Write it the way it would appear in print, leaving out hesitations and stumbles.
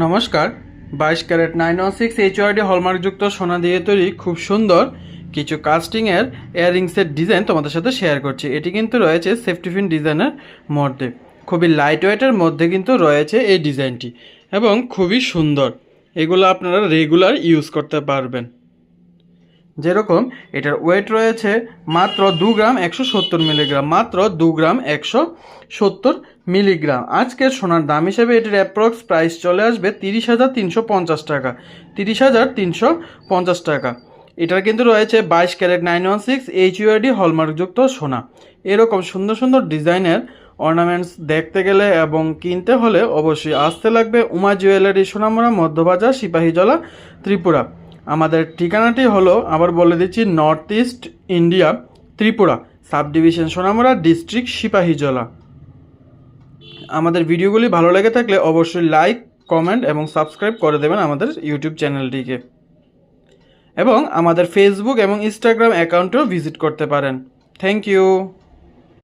নমস্কার। 22 ক্যারেট 916 এইচওআরডি হলমার্কযুক্ত সোনা দিয়ে তৈরি খুব সুন্দর কিছু কাস্টিংয়ের ইয়াররিংসের ডিজাইন তোমাদের সাথে শেয়ার করছি। এটি কিন্তু রয়েছে সেফটি পিন ডিজাইনের মধ্যে, খুবই লাইট ওয়েটের মধ্যে কিন্তু রয়েছে এই ডিজাইনটি এবং খুবই সুন্দর। এগুলো আপনারা রেগুলার ইউজ করতে পারবেন। যেরকম এটার ওয়েট রয়েছে মাত্র 2 গ্রাম 170 মিলিগ্রাম, মাত্র 2 গ্রাম 170 মিলিগ্রাম। আজকের সোনার দাম হিসেবে এটির অ্যাপ্রক্স প্রাইস চলে আসবে 30,350 টাকা, 30,350 টাকা। এটার কিন্তু রয়েছে 22 ক্যারেট 916 এইচইউআরডি হলমার্কযুক্ত সোনা। এরকম সুন্দর সুন্দর ডিজাইনের অর্নামেন্টস দেখতে গেলে এবং কিনতে হলে অবশ্যই আসতে লাগবে উমা জুয়েলারি, সোনামুড়া, মধ্যবাজার, সিপাহীজলা, ত্রিপুরা। আমাদের ঠিকানাটি হলো, আবার বলে দিচ্ছি, north east India, Tripura, sub division Sonamura, district Sepahijala. আমাদের ভিডিওগুলি ভালো লেগে থাকলে অবশ্যই লাইক, কমেন্ট এবং সাবস্ক্রাইব করে দেবেন আমাদের ইউটিউব চ্যানেলটিকে, এবং আমাদের ফেসবুক এবং ইনস্টাগ্রাম অ্যাকাউন্টেও ভিজিট করতে পারেন। Thank you.